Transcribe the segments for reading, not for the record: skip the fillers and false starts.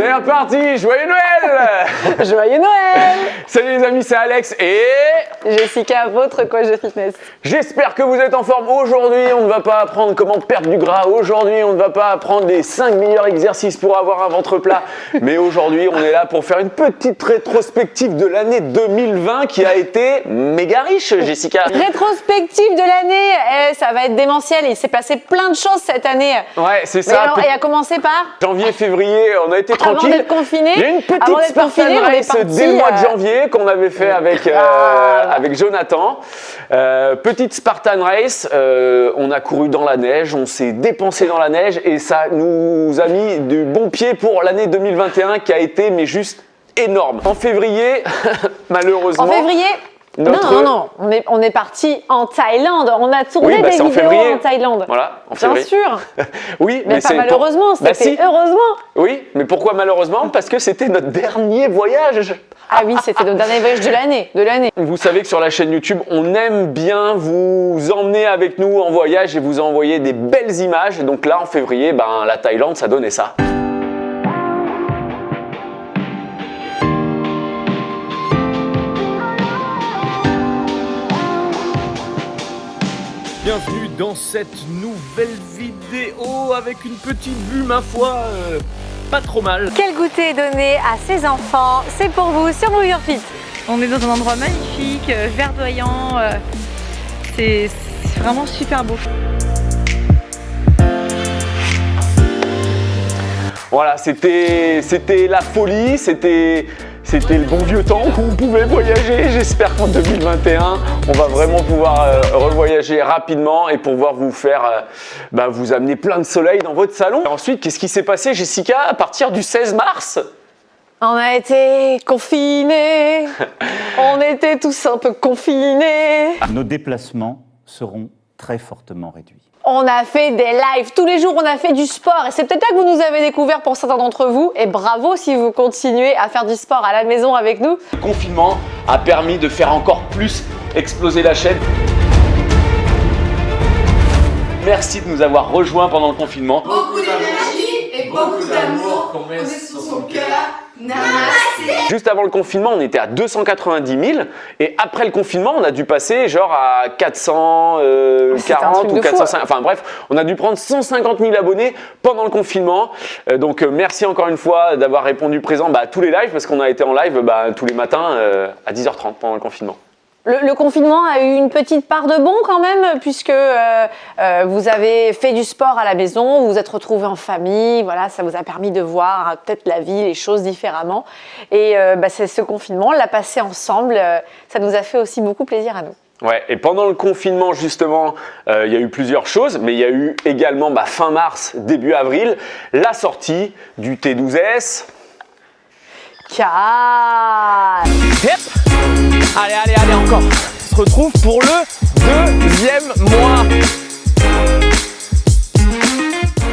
C'est reparti, joyeux Noël. Joyeux Noël. Salut les amis, c'est Alex et Jessica, votre coach de fitness. J'espère que vous êtes en forme. Aujourd'hui, on ne va pas apprendre comment perdre du gras. Aujourd'hui, on ne va pas apprendre les 5 meilleurs exercices pour avoir un ventre plat. Mais aujourd'hui, on est là pour faire une petite rétrospective de l'année 2020 qui a été méga riche, Jessica. Rétrospective de l'année, ça va être démentiel. Il s'est passé plein de choses cette année. Ouais, c'est Mais ça. alors, et à commencer par Janvier, février, on a été tranquille. Avant d'être confiné. Il y a une petite Avant d'être Spartan confiné, on est Race parti, dès le mois de janvier qu'on avait fait avec, avec Jonathan. Petite Spartan Race, on a couru dans la neige, on s'est dépensé dans la neige et ça nous a mis du bon pied pour l'année 2021 qui a été mais juste énorme. En février, malheureusement. En février. Non, on est parti en Thaïlande. On a tourné des vidéos en Thaïlande. Voilà, en bien février. sûr. Oui, mais pas malheureusement, c'était si. heureusement. Oui, mais pourquoi malheureusement? Parce que c'était notre dernier voyage. Ah oui, c'était notre dernier voyage de l'année. Vous savez que sur la chaîne YouTube, on aime bien vous emmener avec nous en voyage et vous envoyer des belles images. Donc là, en février, la Thaïlande, ça donnait ça. Bienvenue dans cette nouvelle vidéo avec une petite vue, ma foi, pas trop mal. Quel goûter donner à ses enfants? C'est pour vous sur Move Your Fit. On est dans un endroit magnifique, verdoyant, c'est vraiment super beau. Voilà, c'était la folie, c'était le bon vieux temps où on pouvait voyager. J'espère qu'en 2021, on va vraiment pouvoir revoyager rapidement et pouvoir vous faire, vous amener plein de soleil dans votre salon. Et ensuite, qu'est-ce qui s'est passé, Jessica, à partir du 16 mars? On a été confinés, on était tous un peu confinés. Nos déplacements seront très fortement réduits. On a fait des lives, tous les jours on a fait du sport et c'est peut-être là que vous nous avez découvert pour certains d'entre vous et bravo si vous continuez à faire du sport à la maison avec nous. Le confinement a permis de faire encore plus exploser la chaîne. Merci de nous avoir rejoints pendant le confinement. Beaucoup d'énergie et beaucoup d'amour qu'on met sur son cœur. Namasté. Juste avant le confinement, on était à 290 000 et après le confinement, on a dû passer genre à 440 ou 450. Enfin bref, on a dû prendre 150 000 abonnés pendant le confinement. Donc merci encore une fois d'avoir répondu présent à tous les lives parce qu'on a été en live tous les matins à 10h30 pendant le confinement. Le confinement a eu une petite part de bon quand même puisque vous avez fait du sport à la maison, vous vous êtes retrouvés en famille, voilà, ça vous a permis de voir peut-être la vie, les choses différemment. Et c'est ce confinement, on l'a passé ensemble, ça nous a fait aussi beaucoup plaisir à nous. Ouais, et pendant le confinement justement, il y a eu plusieurs choses, mais il y a eu également fin mars, début avril, la sortie du T12S. 4. Yep. Allez, encore. On se retrouve pour le deuxième mois.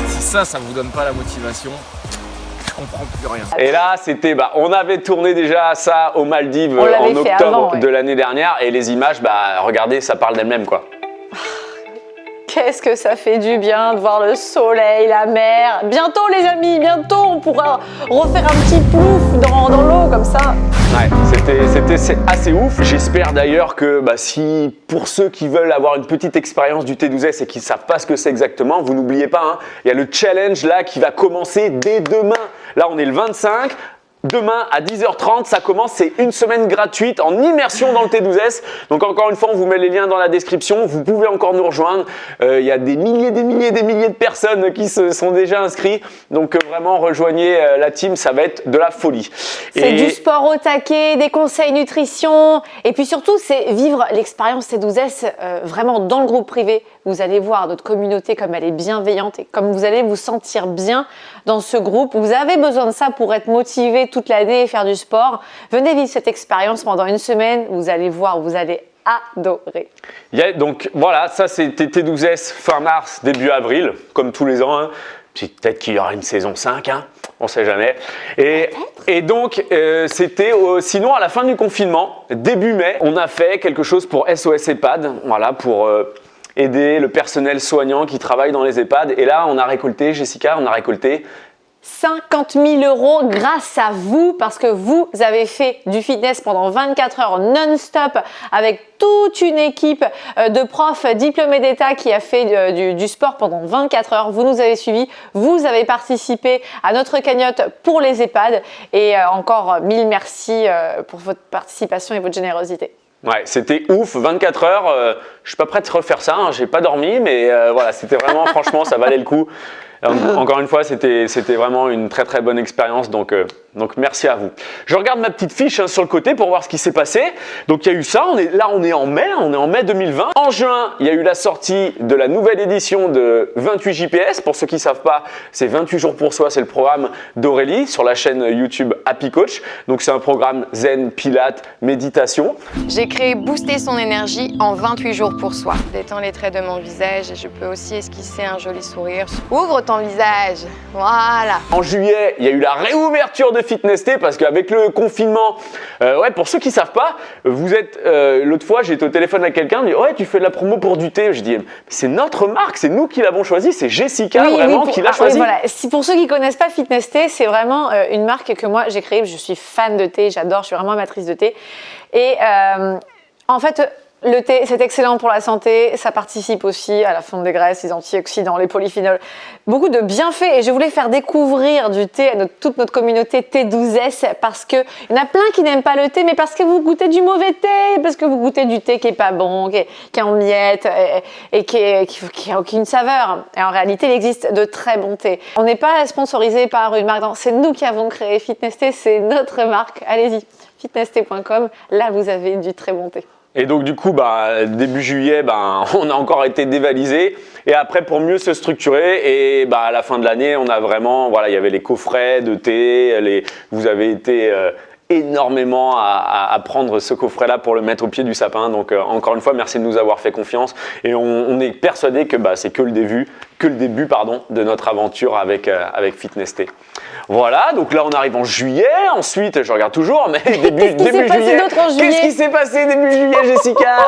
Si ça vous donne pas la motivation, je comprends plus rien. Et là, c'était, on avait tourné déjà ça aux Maldives en octobre de l'année dernière et les images, regardez, ça parle d'elles-mêmes quoi. Qu'est-ce que ça fait du bien de voir le soleil, la mer. Bientôt les amis, bientôt on pourra refaire un petit plouf dans l'eau comme ça. Ouais, c'était assez ouf. J'espère d'ailleurs que si pour ceux qui veulent avoir une petite expérience du T12S et qui ne savent pas ce que c'est exactement, vous n'oubliez pas, il y a le challenge là qui va commencer dès demain. Là on est le 25. Demain à 10h30, ça commence, c'est une semaine gratuite en immersion dans le T12S. Donc encore une fois, on vous met les liens dans la description. Vous pouvez encore nous rejoindre. Il y a des milliers de personnes qui se sont déjà inscrits. Donc vraiment, rejoignez la team, ça va être de la folie. C'est du sport au taquet, des conseils nutrition. Et puis surtout, c'est vivre l'expérience T12S vraiment dans le groupe privé. Vous allez voir notre communauté comme elle est bienveillante et comme vous allez vous sentir bien dans ce groupe. Vous avez besoin de ça pour être motivé toute l'année et faire du sport. Venez vivre cette expérience pendant une semaine. Vous allez voir, vous allez adorer. Donc voilà, ça c'était T12S fin mars, début avril, comme tous les ans. Peut-être qu'il y aura une saison 5, on ne sait jamais. Et donc, c'était sinon à la fin du confinement, début mai, on a fait quelque chose pour SOS EHPAD, voilà, pour aider le personnel soignant qui travaille dans les EHPAD. Et là, on a récolté, Jessica, on a récolté 50 000 € grâce à vous parce que vous avez fait du fitness pendant 24 heures non-stop avec toute une équipe de profs diplômés d'État qui a fait du sport pendant 24 heures. Vous nous avez suivis, vous avez participé à notre cagnotte pour les EHPAD et encore 1000 merci pour votre participation et votre générosité. Ouais, c'était ouf, 24 heures, je suis pas prêt de refaire ça, hein, j'ai pas dormi, mais voilà, c'était vraiment, franchement, ça valait le coup. Encore une fois, c'était vraiment une très très bonne expérience, donc merci à vous. Je regarde ma petite fiche hein, sur le côté pour voir ce qui s'est passé. Donc il y a eu ça, on est en mai 2020. En juin, il y a eu la sortie de la nouvelle édition de 28 JPS. Pour ceux qui ne savent pas, c'est 28 jours pour soi, c'est le programme d'Aurélie sur la chaîne YouTube Happy Coach. Donc c'est un programme zen, pilates, méditation. J'ai créé Booster son énergie en 28 jours pour soi. Détends les traits de mon visage et je peux aussi esquisser un joli sourire. Ouvre ton visage, voilà. En juillet, il y a eu la réouverture de Fitness T parce qu'avec le confinement, ouais, pour ceux qui ne savent pas, vous êtes, l'autre fois j'étais au téléphone avec quelqu'un, il me dit ouais tu fais de la promo pour du thé. Je dis c'est notre marque, c'est nous qui l'avons choisi, c'est Jessica vraiment qui l'a choisi. Oui, voilà. Si, pour ceux qui ne connaissent pas Fitness T, c'est vraiment une marque que moi j'ai créée, je suis fan de thé, j'adore, je suis vraiment amatrice de thé. Et en fait, le thé, c'est excellent pour la santé, ça participe aussi à la fonte des graisses, les antioxydants, les polyphénols, beaucoup de bienfaits. Et je voulais faire découvrir du thé à toute notre communauté T12S parce qu'il y en a plein qui n'aiment pas le thé, mais parce que vous goûtez du mauvais thé, parce que vous goûtez du thé qui est pas bon, qui est en miettes et qui a aucune saveur. Et en réalité, il existe de très bons thés. On n'est pas sponsorisé par une marque, c'est nous qui avons créé Fitness T, c'est notre marque. Allez-y, fitnesst.com, là vous avez du très bon thé. Et donc du coup, début juillet, on a encore été dévalisé. Et après, pour mieux se structurer, et à la fin de l'année, on a vraiment, voilà, il y avait les coffrets de thé. Vous avez été énormément à prendre ce coffret-là pour le mettre au pied du sapin. Donc encore une fois, merci de nous avoir fait confiance. Et on est persuadé que c'est que le début, de notre aventure avec Fitness T. Voilà, donc là on arrive en juillet, ensuite je regarde toujours, mais début juillet. Qu'est-ce qui s'est passé début juillet, Jessica?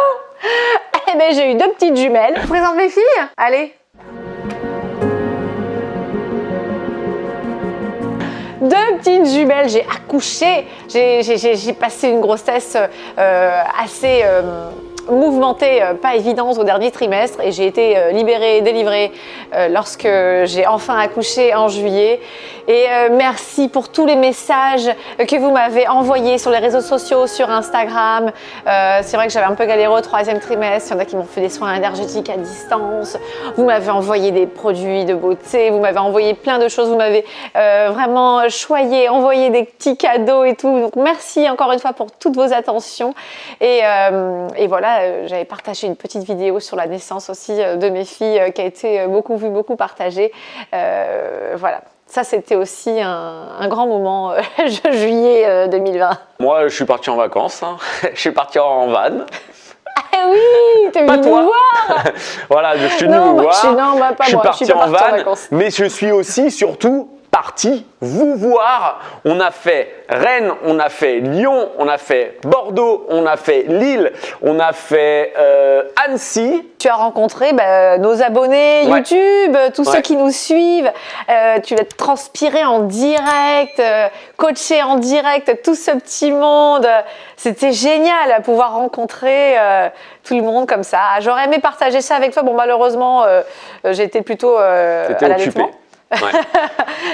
Eh bien j'ai eu 2 petites jumelles. Je présente mes filles? Allez. 2 petites jumelles, j'ai accouché, j'ai passé une grossesse assez mouvementée, pas évidente au dernier trimestre et j'ai été libérée, délivrée lorsque j'ai enfin accouché en juillet. Et merci pour tous les messages que vous m'avez envoyés sur les réseaux sociaux, sur Instagram. C'est vrai que j'avais un peu galéré au 3e trimestre. Il y en a qui m'ont fait des soins énergétiques à distance. Vous m'avez envoyé des produits de beauté. Vous m'avez envoyé plein de choses. Vous m'avez vraiment choyé, envoyé des petits cadeaux et tout. Donc merci encore une fois pour toutes vos attentions. Et voilà, j'avais partagé une petite vidéo sur la naissance aussi de mes filles qui a été beaucoup vue, beaucoup partagée. Voilà. Ça, c'était aussi un grand moment, juillet 2020. Moi, je suis parti en vacances. Hein. Je suis parti en van. Ah oui, t'es venu nous voir. Voilà, je suis venu vous voir. Je suis parti en van, mais je suis aussi, surtout, parti vous voir. On a fait Rennes, on a fait Lyon, on a fait Bordeaux, on a fait Lille, on a fait Annecy. Tu as rencontré nos abonnés YouTube, tous ceux qui nous suivent. Tu l'as transpiré en direct, coaché en direct, tout ce petit monde. C'était génial à pouvoir rencontrer tout le monde comme ça. J'aurais aimé partager ça avec toi. Bon, malheureusement, j'ai été plutôt à l'allaitement. Ouais.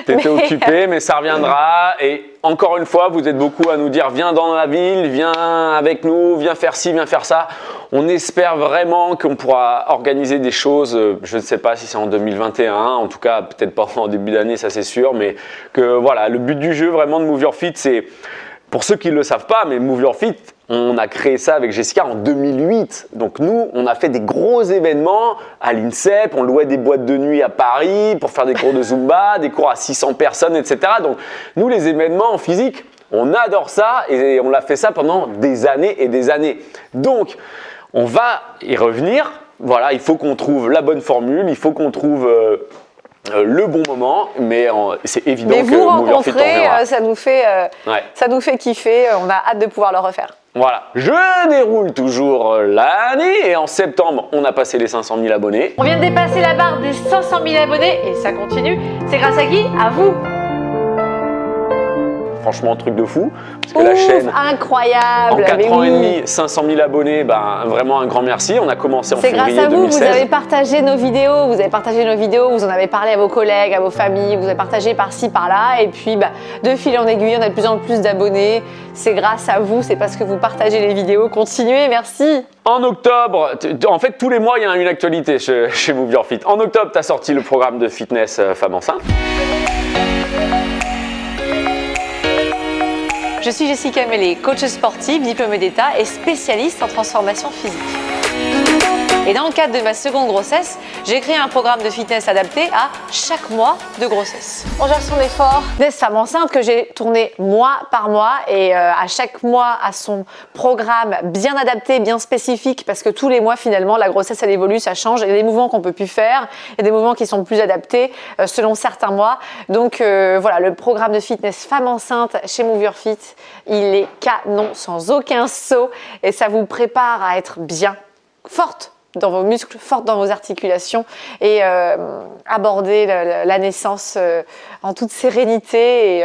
T'étais occupé, mais ça reviendra. Et encore une fois, vous êtes beaucoup à nous dire viens dans la ville, viens avec nous, viens faire ci, viens faire ça. On espère vraiment qu'on pourra organiser des choses. Je ne sais pas si c'est en 2021, en tout cas peut-être pas en début d'année, ça c'est sûr, mais que voilà, le but du jeu vraiment de Move Your Fit, c'est pour ceux qui ne le savent pas, mais Move Your Fit, on a créé ça avec Jessica en 2008. Donc nous, on a fait des gros événements à l'INSEP, on louait des boîtes de nuit à Paris pour faire des cours de Zumba, des cours à 600 personnes, etc. Donc nous, les événements en physique, on adore ça et on l'a fait ça pendant des années et des années. Donc, on va y revenir. Voilà, il faut qu'on trouve la bonne formule, il faut qu'on trouve le bon moment, mais c'est évident que vous rencontrer, ça nous fait kiffer, on a hâte de pouvoir le refaire. Voilà, je déroule toujours l'année et en septembre, on a passé les 500 000 abonnés. On vient de dépasser la barre des 500 000 abonnés et ça continue. C'est grâce à qui? À vous. Franchement, truc de fou. Parce que la chaîne, incroyable. en 4 mais ans et oui. demi, 500 000 abonnés, ben, vraiment un grand merci. On a commencé en C'est grâce février à vous, 2016. vous avez partagé nos vidéos, vous en avez parlé à vos collègues, à vos familles, vous avez partagé par-ci, par-là, et puis de fil en aiguille, on a de plus en plus d'abonnés. C'est grâce à vous, c'est parce que vous partagez les vidéos. Continuez, merci. En octobre, en fait tous les mois il y a une actualité chez Move Your Fit. En octobre, tu as sorti le programme de fitness femme enceinte. Je suis Jessica Mellet, coach sportive, diplômée d'État et spécialiste en transformation physique. Et dans le cadre de ma seconde grossesse, j'ai créé un programme de fitness adapté à chaque mois de grossesse. On gère son effort. Fitness femme enceinte que j'ai tourné mois par mois et à chaque mois à son programme bien adapté, bien spécifique parce que tous les mois finalement la grossesse elle évolue, ça change. Il y a des mouvements qu'on peut plus faire, il y a des mouvements qui sont plus adaptés selon certains mois. Donc voilà, le programme de fitness femme enceinte chez Move Your Fit, il est canon sans aucun saut et ça vous prépare à être bien forte dans vos muscles, forte dans vos articulations et aborder la naissance en toute sérénité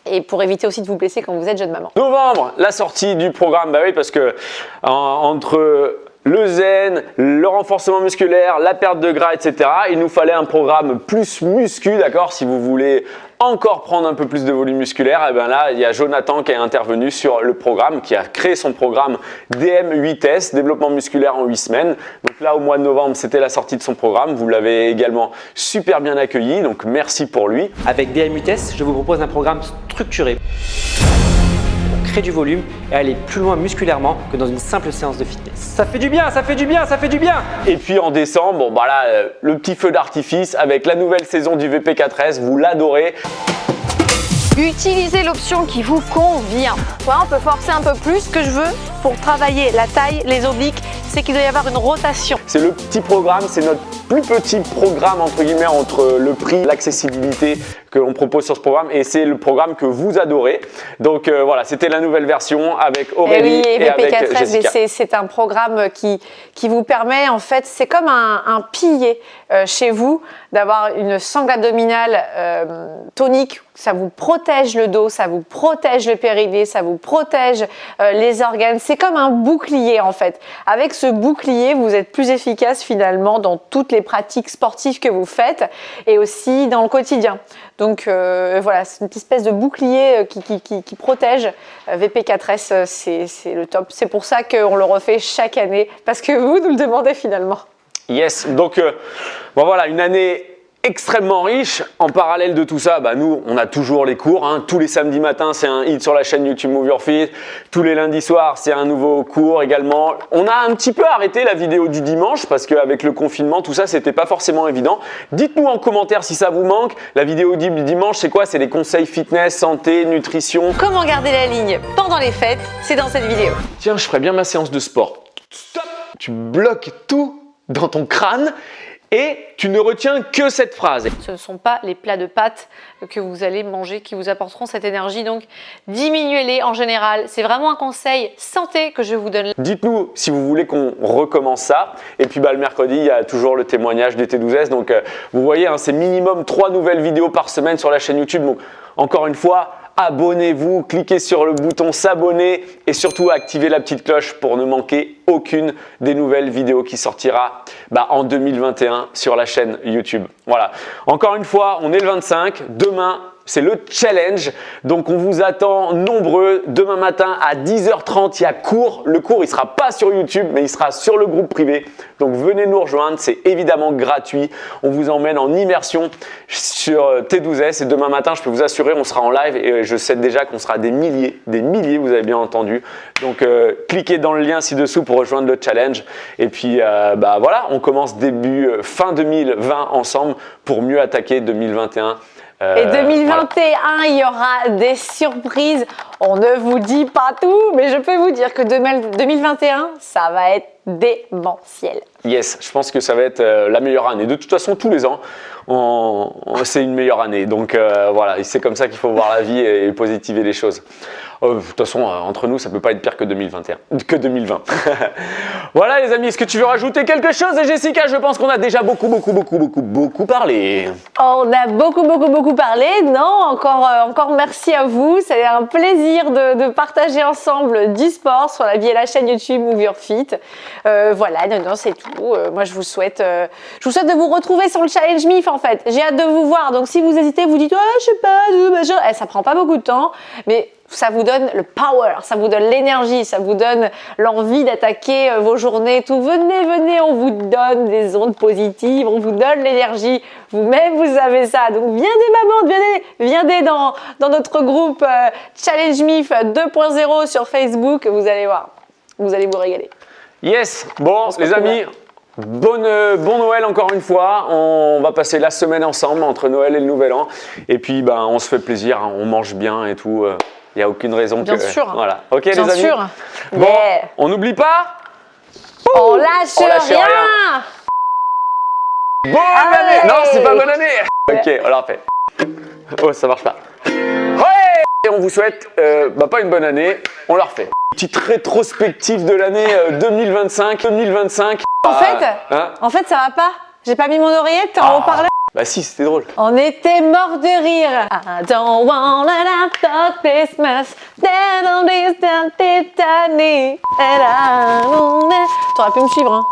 et pour éviter aussi de vous blesser quand vous êtes jeune maman. Novembre, la sortie du programme, bah oui parce que entre le zen, le renforcement musculaire, la perte de gras, etc. Il nous fallait un programme plus muscu, d'accord? Si vous voulez encore prendre un peu plus de volume musculaire, et bien là, il y a Jonathan qui est intervenu sur le programme, qui a créé son programme DM8S, développement musculaire en 8 semaines. Donc là, au mois de novembre, c'était la sortie de son programme. Vous l'avez également super bien accueilli, donc merci pour lui. Avec DM8S, je vous propose un programme structuré pour créer du volume et aller plus loin musculairement que dans une simple séance de fitness. Ça fait du bien, ça fait du bien, ça fait du bien! Et puis en décembre, bon bah là, le petit feu d'artifice avec la nouvelle saison du VP4S, vous l'adorez. Utilisez l'option qui vous convient. On peut forcer un peu plus. Ce que je veux pour travailler la taille, les obliques, c'est qu'il doit y avoir une rotation. C'est le petit programme, c'est notre plus petit programme entre guillemets entre le prix, l'accessibilité que l'on propose sur ce programme et c'est le programme que vous adorez. Donc voilà, c'était la nouvelle version avec Aurélie et avec Jessica. C'est un programme qui vous permet en fait, c'est comme un pilier chez vous d'avoir une sangle abdominale tonique. Ça vous protège le dos, ça vous protège le périnée, ça vous protège les organes. C'est comme un bouclier en fait. Avec ce bouclier, vous êtes plus efficace finalement dans toutes les pratiques sportives que vous faites et aussi dans le quotidien. Donc voilà, c'est une espèce de bouclier qui protège. VP4S, c'est le top. C'est pour ça qu'on le refait chaque année parce que vous nous le demandez finalement. Yes, donc bon voilà, une année extrêmement riche. En parallèle de tout ça, bah nous, on a toujours les cours. Hein. Tous les samedis matins, c'est un hit sur la chaîne YouTube Move Your Fit. Tous les lundis soirs, c'est un nouveau cours également. On a un petit peu arrêté la vidéo du dimanche parce qu'avec le confinement, tout ça, c'était pas forcément évident. Dites-nous en commentaire si ça vous manque. La vidéo du dimanche, c'est quoi? C'est les conseils fitness, santé, nutrition. Comment garder la ligne pendant les fêtes? C'est dans cette vidéo. Tiens, je ferai bien ma séance de sport. Stop! Tu bloques tout dans ton crâne. Et tu ne retiens que cette phrase. Ce ne sont pas les plats de pâtes que vous allez manger qui vous apporteront cette énergie, donc diminuez-les en général. C'est vraiment un conseil santé que je vous donne. Dites-nous si vous voulez qu'on recommence ça. Et puis le mercredi, il y a toujours le témoignage des T12S. Donc vous voyez, hein, c'est minimum 3 nouvelles vidéos par semaine sur la chaîne YouTube. Donc encore une fois, abonnez-vous, cliquez sur le bouton s'abonner et surtout activez la petite cloche pour ne manquer aucune des nouvelles vidéos qui sortira en 2021 sur la chaîne YouTube. Voilà. Encore une fois, on est le 25. Demain, c'est le challenge. Donc, on vous attend nombreux. Demain matin à 10h30, il y a cours. Le cours, il ne sera pas sur YouTube, mais il sera sur le groupe privé. Donc, venez nous rejoindre. C'est évidemment gratuit. On vous emmène en immersion sur T12S. Et demain matin, je peux vous assurer, on sera en live. Et je sais déjà qu'on sera des milliers, vous avez bien entendu. Donc, cliquez dans le lien ci-dessous pour rejoindre le challenge. Et puis, voilà, on commence fin 2020 ensemble pour mieux attaquer 2021. Et 2021, il y aura des surprises. On ne vous dit pas tout, mais je peux vous dire que 2021, ça va être démentiel. Yes, je pense que ça va être la meilleure année. De toute façon, tous les ans, c'est une meilleure année. Donc voilà, c'est comme ça qu'il faut voir la vie et positiver les choses. De toute façon, entre nous, ça peut pas être pire que 2020. Voilà les amis, est-ce que tu veux rajouter quelque chose? Et Jessica, je pense qu'on a déjà beaucoup parlé. On a beaucoup parlé. Non, encore merci à vous. C'est un plaisir de partager ensemble du sport sur la vie et la chaîne YouTube Move Your Fit. Voilà, non, c'est tout. Moi, je vous souhaite de vous retrouver sur le challenge MIF en fait. J'ai hâte de vous voir. Donc, si vous hésitez, vous dites je sais pas, ça prend pas beaucoup de temps, mais ça vous donne le power, ça vous donne l'énergie, ça vous donne l'envie d'attaquer vos journées, tout. Venez, on vous donne des ondes positives, on vous donne l'énergie. Vous-même, vous avez ça. Donc, viendez dans notre groupe Challenge MIF 2.0 sur Facebook. Vous allez voir, vous allez vous régaler. Yes, bon les amis, bon Noël encore une fois. On va passer la semaine ensemble entre Noël et le Nouvel An. Et puis, on se fait plaisir, hein, on mange bien et tout. Il n'y a aucune raison Bien que... sûr. Voilà. Ok Bien les amis. sûr. Bon, Yeah. on n'oublie pas. On lâche rien. Bonne année. Non, c'est pas bonne année. Ok, on la refait. Oh, ça marche pas. Ouais. Et on vous souhaite, pas une bonne année, on la refait. Petite rétrospective de l'année 2025. En fait, ça va pas. J'ai pas mis mon oreillette, t'es en haut-parleur. Bah si, c'était drôle. On était morts de rire. I don't wanna have for Christmas. T'aurais pu me suivre, hein.